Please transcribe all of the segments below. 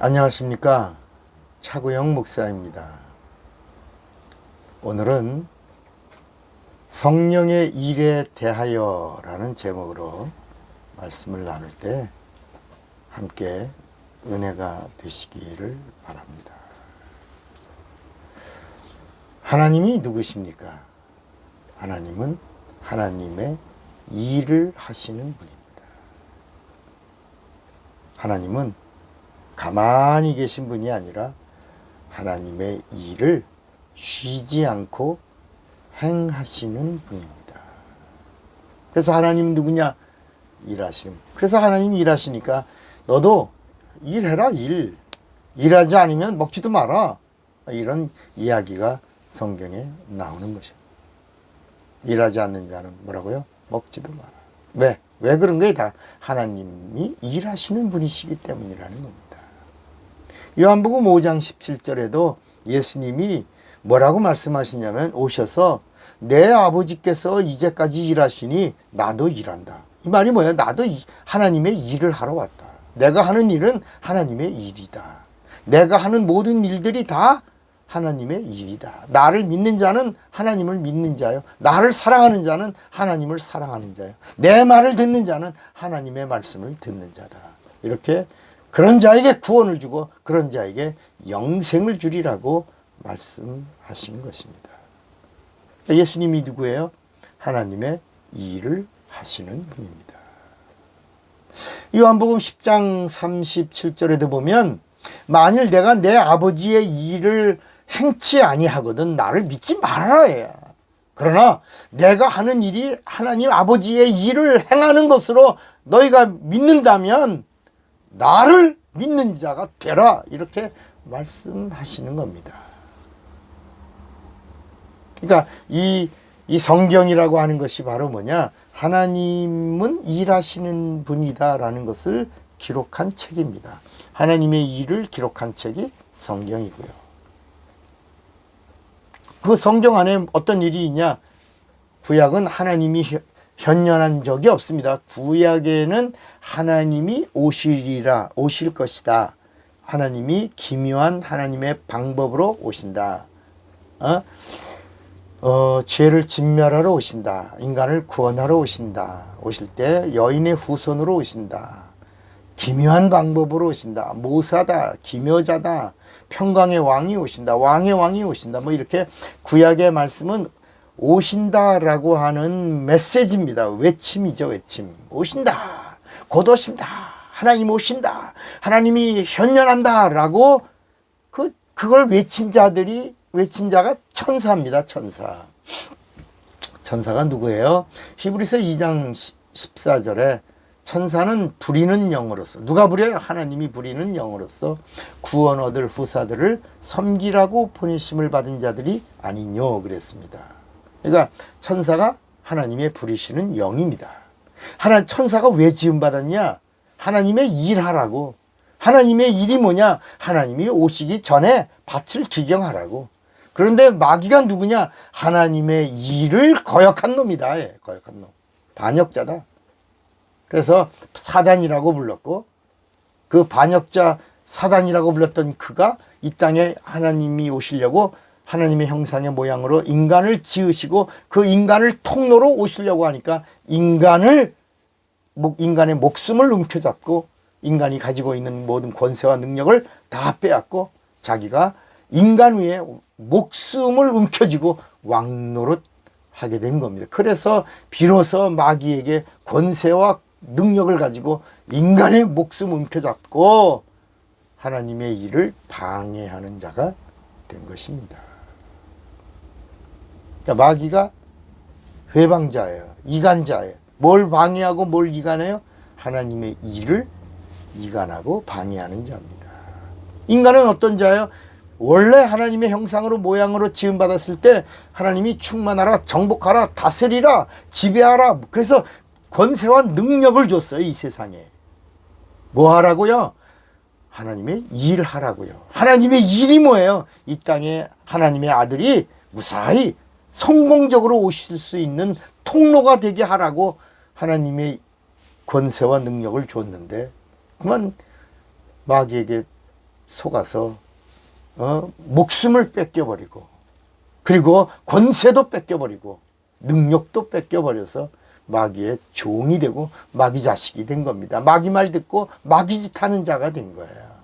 안녕하십니까, 차구영 목사입니다. 오늘은 성령의 일에 대하여 라는 제목으로 말씀을 나눌 때 함께 은혜가 되시기를 바랍니다. 하나님이 누구십니까? 하나님은 하나님의 일을 하시는 분입니다. 하나님은 가만히 계신 분이 아니라 하나님의 일을 쉬지 않고 행하시는 분입니다. 그래서 하나님 누구냐? 일하시는. 그래서 하나님 일하시니까 너도 일해라. 일하지 않으면 먹지도 마라. 이런 이야기가 성경에 나오는 것입니다. 일하지 않는 자는 뭐라고요? 먹지도 마라. 왜 그런 거예요? 다 하나님이 일하시는 분이시기 때문이라는 겁니다. 요한복음 5장 17절에도 예수님이 뭐라고 말씀하시냐면, 오셔서 내 아버지께서 이제까지 일하시니 나도 일한다. 이 말이 뭐예요? 나도 하나님의 일을 하러 왔다. 내가 하는 일은 하나님의 일이다. 내가 하는 모든 일들이 다 하나님의 일이다. 나를 믿는 자는 하나님을 믿는 자요, 나를 사랑하는 자는 하나님을 사랑하는 자요, 내 말을 듣는 자는 하나님의 말씀을 듣는 자다. 이렇게 그런 자에게 구원을 주고 그런 자에게 영생을 주리라고 말씀하신 것입니다. 예수님이 누구예요? 하나님의 일을 하시는 분입니다. 요한복음 10장 37절에도 보면, 만일 내가 내 아버지의 일을 행치 아니하거든 나를 믿지 말아라. 그러나 내가 하는 일이 하나님 아버지의 일을 행하는 것으로 너희가 믿는다면 나를 믿는 자가 되라. 이렇게 말씀하시는 겁니다. 그러니까 이 성경이라고 하는 것이 바로 뭐냐? 하나님은 일하시는 분이다라는 것을 기록한 책입니다. 하나님의 일을 기록한 책이 성경이고요. 그 성경 안에 어떤 일이 있냐? 구약은 하나님이 현존한 적이 없습니다. 구약에는 하나님이 오실 것이다. 하나님이 기묘한 하나님의 방법으로 오신다. 죄를 진멸하러 오신다. 인간을 구원하러 오신다. 오실 때 여인의 후손으로 오신다. 기묘한 방법으로 오신다. 모사다. 기묘자다. 평강의 왕이 오신다. 왕의 왕이 오신다. 뭐 이렇게 구약의 말씀은 오신다라고 하는 메시지입니다. 외침이죠, 외침. 오신다. 곧 오신다. 하나님 오신다. 하나님이 현존한다라고 그걸 외친 자가 천사입니다, 천사. 천사가 누구예요? 히브리서 2장 14절에 천사는 부리는 영으로서, 누가 부려요? 하나님이 부리는 영으로서 구원 얻을 후사들을 섬기라고 보내심을 받은 자들이 아니뇨 그랬습니다. 그러니까 천사가 하나님의 부리시는 영입니다. 천사가 왜 지음받았냐? 하나님의 일하라고. 하나님의 일이 뭐냐? 하나님이 오시기 전에 밭을 기경하라고. 그런데 마귀가 누구냐? 하나님의 일을 거역한 놈이다. 거역한 놈. 반역자다. 그래서 사단이라고 불렀고, 그 반역자 사단이라고 불렀던 그가 이 땅에 하나님이 오시려고 하나님의 형상의 모양으로 인간을 지으시고 그 인간을 통로로 오시려고 하니까 인간의 목숨을 움켜잡고 인간이 가지고 있는 모든 권세와 능력을 다 빼앗고 자기가 인간 위에 목숨을 움켜쥐고 왕노릇 하게 된 겁니다. 그래서 비로소 마귀에게 권세와 능력을 가지고 인간의 목숨 움켜잡고 하나님의 일을 방해하는 자가 된 것입니다. 그러니까 마귀가 회방자예요. 이간자예요. 뭘 방해하고 뭘 이간해요? 하나님의 일을 이간하고 방해하는 자입니다. 인간은 어떤 자예요? 원래 하나님의 형상으로 모양으로 지음받았을 때 하나님이 충만하라, 정복하라, 다스리라, 지배하라. 그래서 권세와 능력을 줬어요. 이 세상에. 뭐 하라고요? 하나님의 일을 하라고요. 하나님의 일이 뭐예요? 이 땅에 하나님의 아들이 무사히 성공적으로 오실 수 있는 통로가 되게 하라고 하나님의 권세와 능력을 줬는데 그만 마귀에게 속아서 목숨을 뺏겨버리고 그리고 권세도 뺏겨버리고 능력도 뺏겨버려서 마귀의 종이 되고 마귀 자식이 된 겁니다. 마귀 말 듣고 마귀 짓 하는 자가 된 거예요.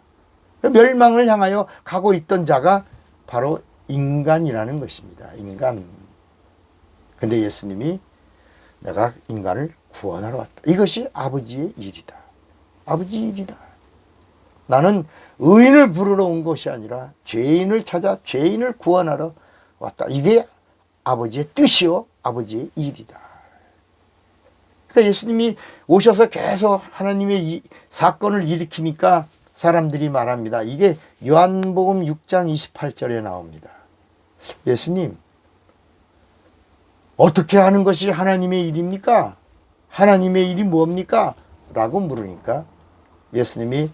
멸망을 향하여 가고 있던 자가 바로 인간이라는 것입니다. 인간. 근데 예수님이 내가 인간을 구원하러 왔다. 이것이 아버지의 일이다. 아버지 일이다. 나는 의인을 부르러 온 것이 아니라 죄인을 찾아 죄인을 구원하러 왔다. 이게 아버지의 뜻이요 아버지의 일이다. 그러니까 예수님이 오셔서 계속 하나님의 이 사건을 일으키니까 사람들이 말합니다. 이게 요한복음 6장 28절에 나옵니다. 예수님, 어떻게 하는 것이 하나님의 일입니까? 하나님의 일이 뭡니까? 라고 물으니까 예수님이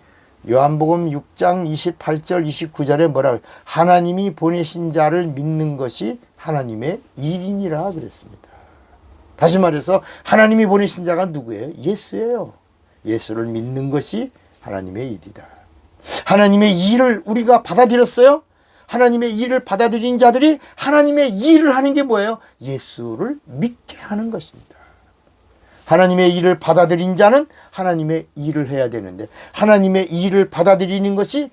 요한복음 6장 28절 29절에 뭐라고 하나님이 보내신 자를 믿는 것이 하나님의 일이니라 그랬습니다. 다시 말해서 하나님이 보내신 자가 누구예요? 예수예요. 예수를 믿는 것이 하나님의 일이다. 하나님의 일을 우리가 받아들였어요? 하나님의 일을 받아들인 자들이 하나님의 일을 하는 게 뭐예요? 예수를 믿게 하는 것입니다. 하나님의 일을 받아들인 자는 하나님의 일을 해야 되는데 하나님의 일을 받아들이는 것이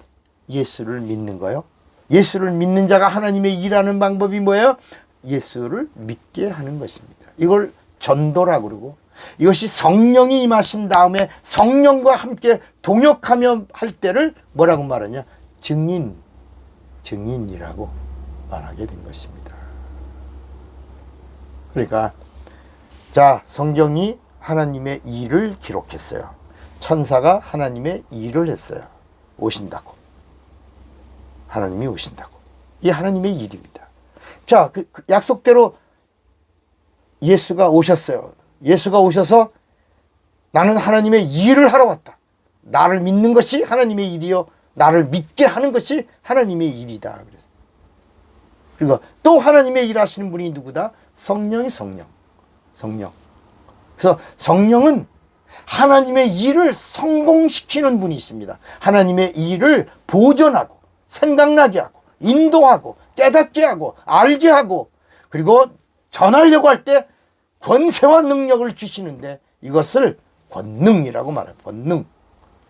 예수를 믿는 거예요. 예수를 믿는 자가 하나님의 일하는 방법이 뭐예요? 예수를 믿게 하는 것입니다. 이걸 전도라고 그러고 이것이 성령이 임하신 다음에 성령과 함께 동역하며 할 때를 뭐라고 말하냐? 증인이라고 말하게 된 것입니다. 그러니까 자, 성경이 하나님의 일을 기록했어요. 천사가 하나님의 일을 했어요. 오신다고. 하나님이 오신다고. 이게 하나님의 일입니다. 자, 그 약속대로 예수가 오셨어요. 예수가 오셔서 나는 하나님의 일을 하러 왔다. 나를 믿는 것이 하나님의 일이요. 나를 믿게 하는 것이 하나님의 일이다. 그랬어요. 그리고 또 하나님의 일 하시는 분이 누구다? 성령이 성령. 그래서 성령은 하나님의 일을 성공시키는 분이십니다. 하나님의 일을 보존하고 생각나게 하고 인도하고 깨닫게 하고 알게 하고 그리고 전하려고 할 때 권세와 능력을 주시는데 이것을 권능이라고 말해요. 권능.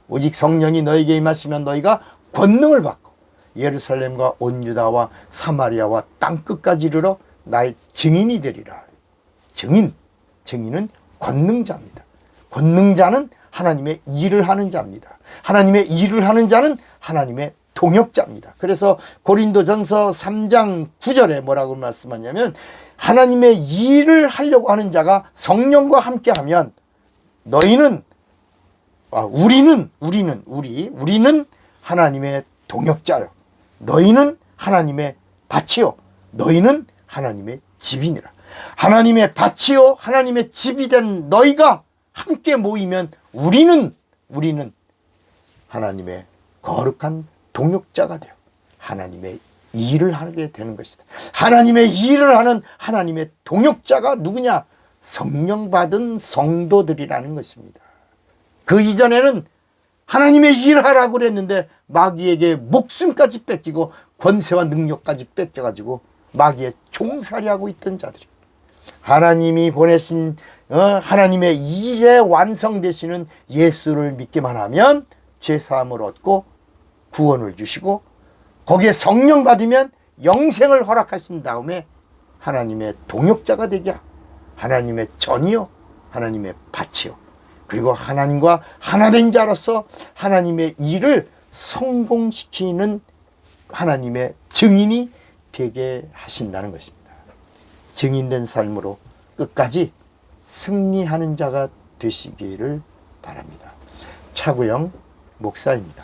오직 성령이 너에게 임하시면 너희가 권능을 받고 예루살렘과 온 유다와 사마리아와 땅끝까지 이르러 나의 증인이 되리라. 증인은 권능자입니다. 권능자는 하나님의 일을 하는 자입니다. 하나님의 일을 하는 자는 하나님의 동역자입니다. 그래서 고린도전서 3장 9절에 뭐라고 말씀하냐면 하나님의 일을 하려고 하는 자가 성령과 함께하면 우리는 하나님의 동역자요. 너희는 하나님의 밭이요. 너희는 하나님의 집이니라. 하나님의 밭이요. 하나님의 집이 된 너희가 함께 모이면 우리는 하나님의 거룩한 동역자가 되어 하나님의 일을 하게 되는 것이다. 하나님의 일을 하는 하나님의 동역자가 누구냐? 성령 받은 성도들이라는 것입니다. 그 이전에는 하나님의 일을 하라고 그랬는데 마귀에게 목숨까지 뺏기고 권세와 능력까지 뺏겨가지고 마귀의 종살이하고 있던 자들이 하나님이 보내신 하나님의 일에 완성되시는 예수를 믿기만 하면 죄사함을 얻고 구원을 주시고 거기에 성령 받으면 영생을 허락하신 다음에 하나님의 동역자가 되게 하고 하나님의 전이요 하나님의 밭이요 그리고 하나님과 하나 된 자로서 하나님의 일을 성공시키는 하나님의 증인이 되게 하신다는 것입니다. 증인된 삶으로 끝까지 승리하는 자가 되시기를 바랍니다. 차구영 목사입니다.